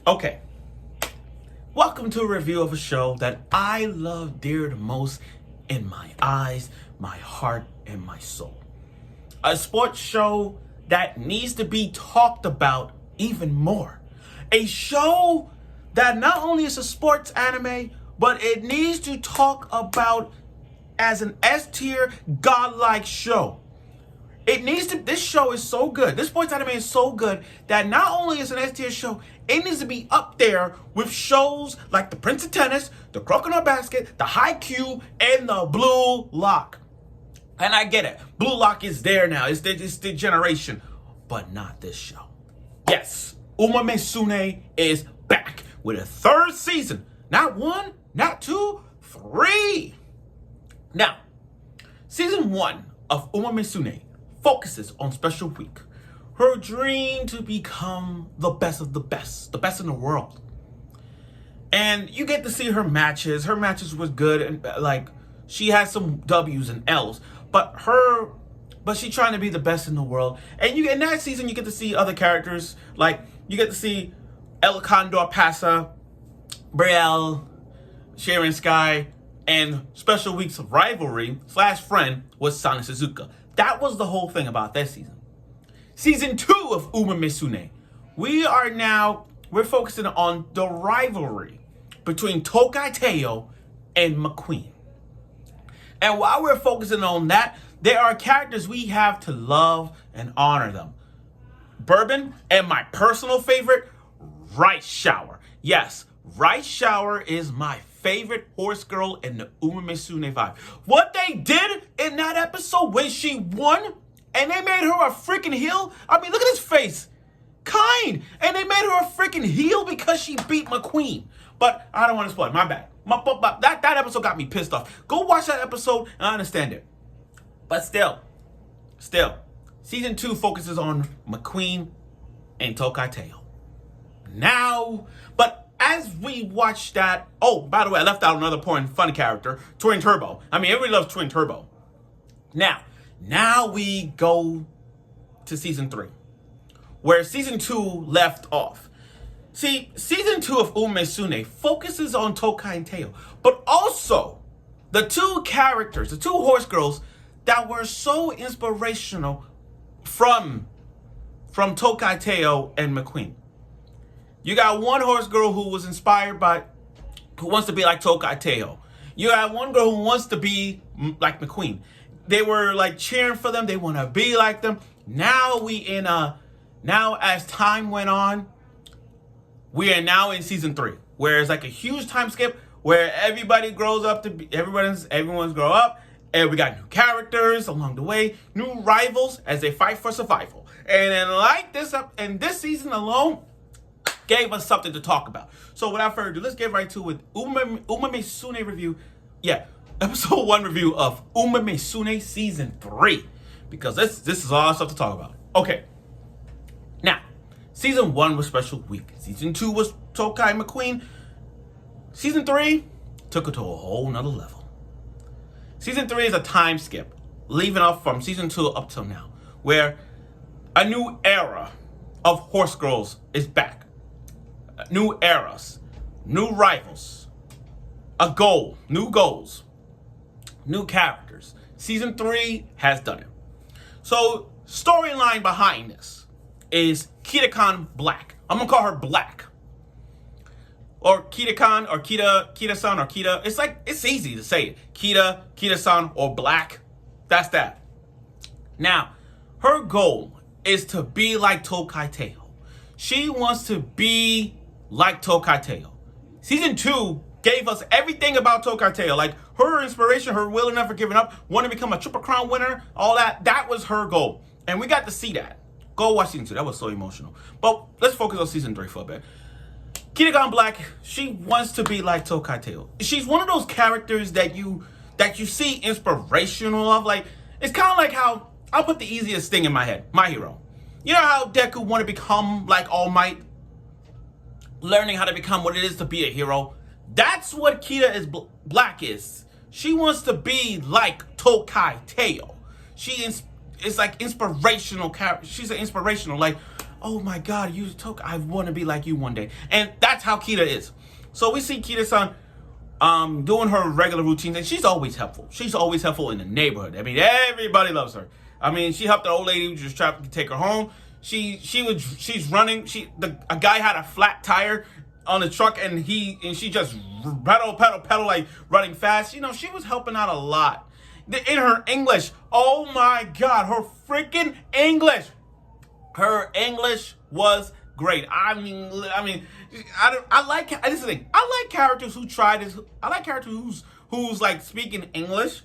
Okay, welcome to a review of a show that I love dear the most in my eyes, my heart, and my soul. A sports show that needs to be talked about even more. A show that not only is a sports anime, but it needs to talk about as an S-tier, godlike show. This show is so good. This sports anime is so good that not only is it an S-tier show, it needs to be up there with shows like The Prince of Tennis, The Crocodile Basket, The Haikyuu, and The Blue Lock. And I get it. Blue Lock is there now. It's the generation. But not this show. Yes, Musume is back with a third season. Not one, not two, three. Now, season 1 of Musume focuses on Special Week, her dream to become the best of the best in the world. And you get to see her matches. Her matches was good, and she has some W's and L's, but she's trying to be the best in the world. And in that season, you get to see other characters, like you get to see El Condor Pasa, Brielle, Sharon Sky, and Special Week's rivalry / friend was Sana Suzuka. That was the whole thing about that season. Season 2 of Musume, we're focusing on the rivalry between Tokai Teo and McQueen. And while we're focusing on that, there are characters we have to love and honor them. Bourbon and my personal favorite, Rice Shower. Yes, Rice Shower is my favorite horse girl in the Musume vibe. What they did in that episode when she won and they made her a freaking heel. I mean, look at his face. Kind. And they made her a freaking heel because she beat McQueen. But I don't want to spoil it. My bad. That episode got me pissed off. Go watch that episode and understand it. But still, season 2 focuses on McQueen and Tokai Teo. Now, but as we watch that, oh, by the way, I left out another important fun character, Twin Turbo. I mean, everybody loves Twin Turbo. Now we go to season 3, where season 2 left off. See, season 2 of Musume focuses on Tokai and Teo, but also the two characters, the two horse girls that were so inspirational from Tokai Teo and McQueen. You got one horse girl who was inspired by, who wants to be like Tokai Teo. You got one girl who wants to be like McQueen. They were like cheering for them. They want to be like them. Now as time went on, we are now in season 3, where it's like a huge time skip where everybody grows up everyone's grow up, and we got new characters along the way, new rivals as they fight for survival. And then this season alone gave us something to talk about. So without further ado, let's get right to it. Musume review. Yeah, episode 1 review of Musume season 3. Because this is all stuff to talk about. Okay. Now, season 1 was Special Week. Season 2 was Tokai McQueen. Season 3 took it to a whole nother level. Season 3 is a time skip, leaving off from season 2 up till now, where a new era of horse girls is back. New eras, new rivals, new goals, new characters. Season 3 has done it. So, storyline behind this is Kita-kan Black. I'm gonna call her Black. Or Kita-kan, or Kita-san, or Kita. It's easy to say it. Kita-san, or Black. That's that. Now, her goal is to be like Tokai Teo. She wants to be like Tokai Teo. Season 2 gave us everything about Tokai Teo. Like her inspiration, her will and never giving up, want to become a Triple Crown winner, all that. That was her goal. And we got to see that. Go watch season 2. That was so emotional. But let's focus on season 3 for a bit. Kita-kan Black, she wants to be like Tokai Teo. She's one of those characters that you see inspirational of. Like, it's kind of like how, I'll put the easiest thing in my head. My Hero. You know how Deku want to become like All Might? Learning how to become what it is to be a hero. That's what Black is. She wants to be like Tokai Teo. She is like inspirational character. She's an inspirational, like, oh my God, you Tokai, I want to be like you one day. And that's how Kita is. So we see Kita-san doing her regular routines, and she's always helpful. She's always helpful in the neighborhood. I mean, everybody loves her. I mean, she helped the old lady who just tried to take her home. She's running. A guy had a flat tire on the truck, and she just pedal like running fast. You know, she was helping out a lot. In her English, oh my God, her freaking English. Her English was great. I like this is the thing. I like characters who try this. I like characters who's like speaking English,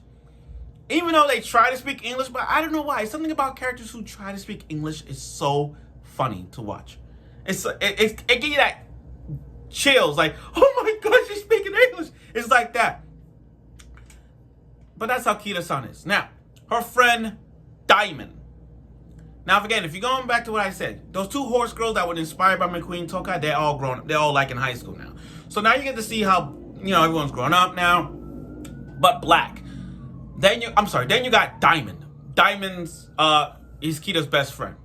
even though they try to speak English. But I don't know why. Something about characters who try to speak English is so funny to watch. It gives you that chills, like, oh my God, she's speaking English. It's like that. But that's how Kita-san is. Now, her friend Diamond. Now, again, if you're going back to what I said, those two horse girls that were inspired by McQueen Tokai, they're all grown up. They're all like in high school now. So now you get to see how, everyone's grown up now. But Black. Then you got Diamond. Diamond's is Kita's best friend.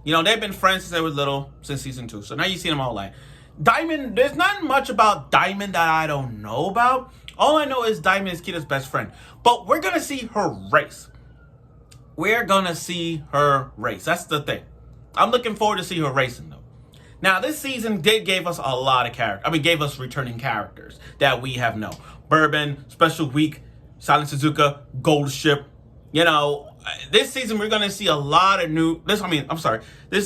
They've been friends since they were little, since season 2. So now you see them all like Diamond. There's not much about Diamond that I don't know about. All I know is Diamond is Kita's best friend. But we're gonna see her race. We're gonna see her race. That's the thing. I'm looking forward to see her racing though. Now this season gave us a lot of characters. Gave us returning characters that we have known. Bourbon, Special Week, Silent Suzuka, Gold Ship. This season we're gonna see a lot of new. This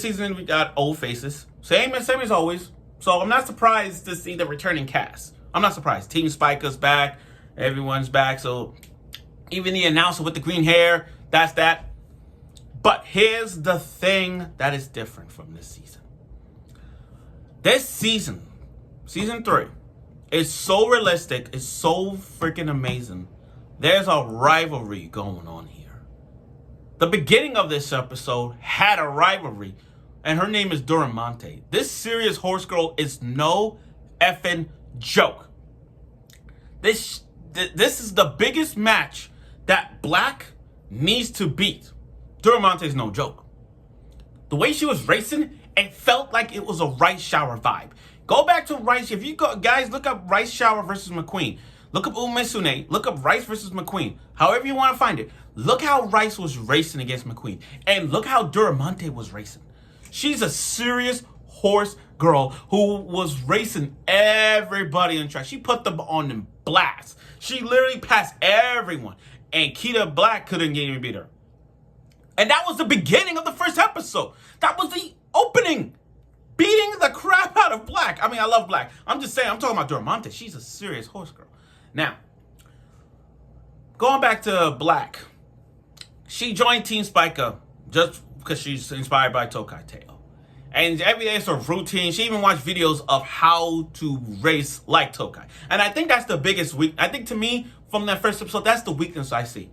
season we got old faces. Same as always. So I'm not surprised to see the returning cast. I'm not surprised. Team Spiker's back. Everyone's back. So even the announcer with the green hair. That's that. But here's the thing that is different from this season. This season, season 3, is so realistic. It's so freaking amazing. There's a rivalry going on here. The beginning of this episode had a rivalry, and her name is Duramante. This serious horse girl is no effing joke. This is the biggest match that Black needs to beat. Duramante is no joke. The way she was racing, it felt like it was a Rice Shower vibe. Go back to Rice. If you guys look up Rice Shower versus McQueen. Look up Musume. Look up Rice versus McQueen. However you want to find it. Look how Rice was racing against McQueen. And look how Duramante was racing. She's a serious horse girl who was racing everybody on track. She put them on in blast. She literally passed everyone. And Kita Black couldn't even beat her. And that was the beginning of the first episode. That was the opening. Beating the crap out of Black. I love Black. I'm just saying, I'm talking about Duramante. She's a serious horse girl. Now, going back to Black. She joined Team Spiker just because she's inspired by Tokai Teo. And every day it's her routine. She even watched videos of how to race like Tokai. And I think that's the biggest weakness. I think to me, from that first episode, that's the weakness I see.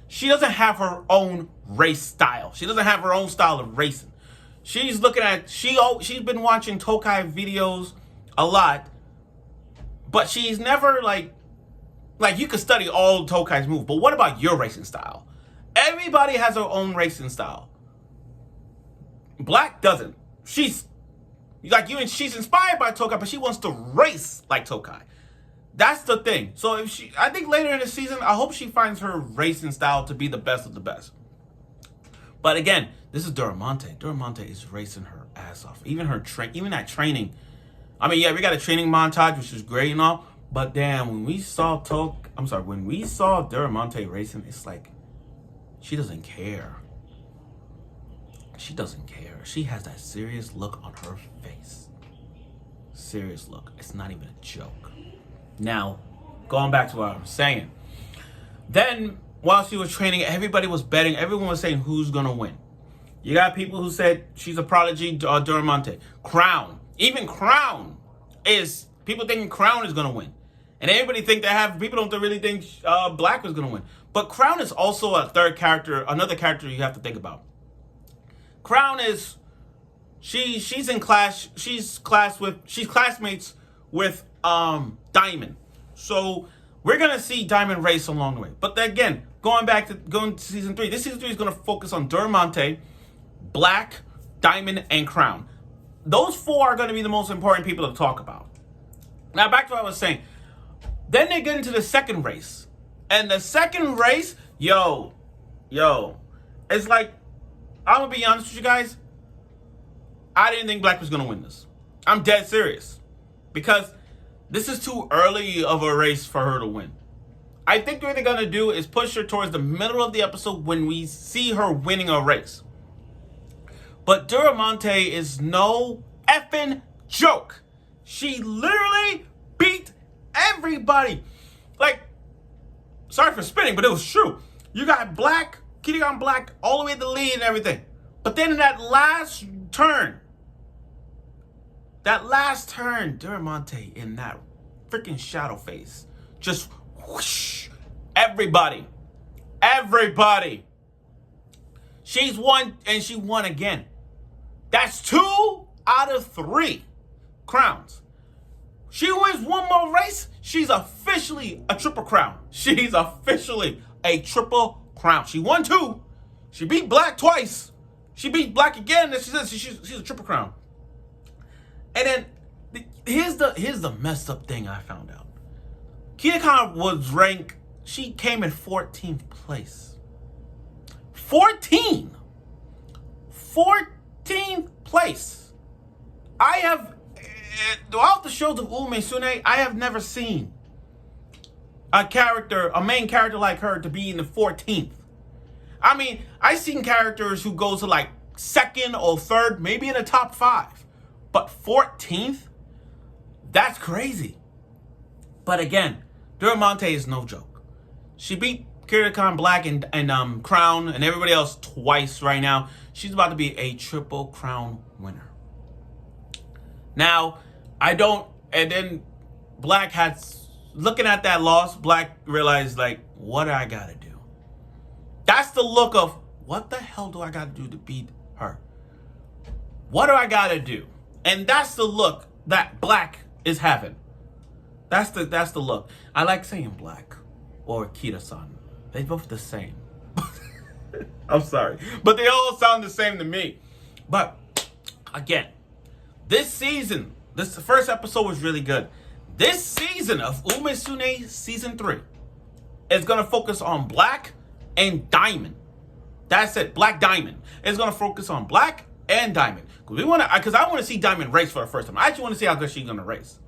She doesn't have her own race style. She doesn't have her own style of racing. She's looking at, she's been watching Tokai videos a lot, but she's never like you could study all Tokai's moves, but what about your racing style? Everybody has her own racing style. Black doesn't. She's inspired by Tokai, but she wants to race like Tokai. That's the thing. So I think later in the season, I hope she finds her racing style to be the best of the best. But again, this is Duramante. Duramante is racing her ass off. Even that training. We got a training montage, which is great and all. But damn, when we saw Duramante racing, it's like she doesn't care. She doesn't care. She has that serious look on her face. Serious look. It's not even a joke. Now, going back to what I was saying. Then, while she was training, everybody was betting. Everyone was saying who's going to win. You got people who said she's a prodigy, Duramante. Crown. Even Crown is, people thinking Crown is going to win. And everybody think people don't really think Black was going to win. But Crown is also another character you have to think about. Crown is, she's classmates with Diamond. So we're going to see Diamond race along the way. But again, going to season 3, this season 3 is going to focus on Duramante, Black, Diamond, and Crown. those four are going to be the most important people to talk about. Now, back to what I was saying. Then they get into the second race. And the second race, yo, it's like, I'm going to be honest with you guys. I didn't think Black was going to win this. I'm dead serious. Because this is too early of a race for her to win. I think what they're going to do is push her towards the middle of the episode when we see her winning a race. But Duramonte is no effing joke. She literally beat everybody. Like, sorry for spinning, but it was true. You got Black, Kitty on Black, all the way to the lead and everything. But then in that last turn, Duramonte in that freaking shadow face, just whoosh, everybody. She's won, and she won again. That's 2 out of 3 crowns. She wins one more race, she's officially a triple crown. She's officially a triple crown. She won 2. She beat Black twice. She beat Black again, and she's a triple crown. And then here's the messed up thing I found out. Kita Khan was ranked. She came in 14th place. 14th place. I have, throughout the shows of Musume, I have never seen a main character like her to be in the 14th. I mean, I've seen characters who go to like 2nd or 3rd, maybe in the top 5. But 14th? That's crazy. But again, Duramonte is no joke. She beat Kita Khan Black and Crown and everybody else twice right now. She's about to be a triple crown winner. Now, and then Black looking at that loss, Black realized, like, what do I gotta do? That's the look of, what the hell do I gotta do to beat her? What do I gotta do? And that's the look that Black is having. That's the look. I like saying Black or Kita-san. They both the same. I'm sorry. But they all sound the same to me. But again, this season, this first episode was really good. This season of Musume season 3 is going to focus on Black and Diamond. That's it. Black Diamond. It's going to focus on Black and Diamond. Because I want to see Diamond race for the first time. I actually want to see how good she's going to race.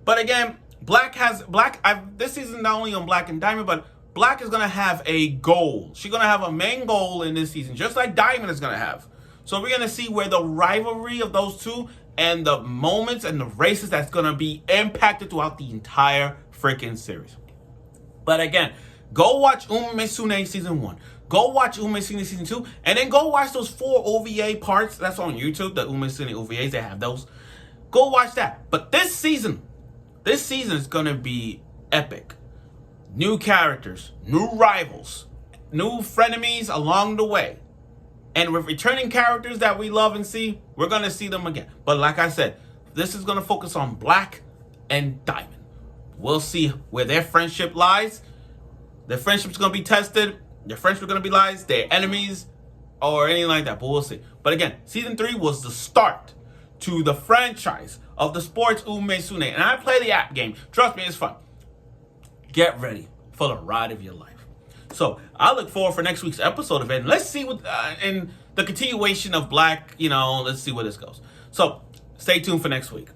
But again, this season not only on Black and Diamond, but Black is going to have a goal. She's going to have a main goal in this season, just like Diamond is going to have. So we're going to see where the rivalry of those two and the moments and the races that's going to be impacted throughout the entire freaking series. But again, go watch Musume season 1. Go watch Musume season 2. And then go watch those 4 OVA parts. That's on YouTube. The Musume OVAs, they have those. Go watch that. But this season is going to be epic. New characters, new rivals, new frenemies along the way. And with returning characters that we love and see, we're going to see them again. But like I said, this is going to focus on Black and Diamond. We'll see where their friendship lies. Their friendship's going to be tested. Their friendship's going to be lies. Their enemies or anything like that. But we'll see. But again, season 3 was the start to the franchise of the sports Musume. And I play the app game. Trust me, it's fun. Get ready for the ride of your life. So I look forward for next week's episode of it. And let's see what in the continuation of Black, let's see where this goes. So stay tuned for next week.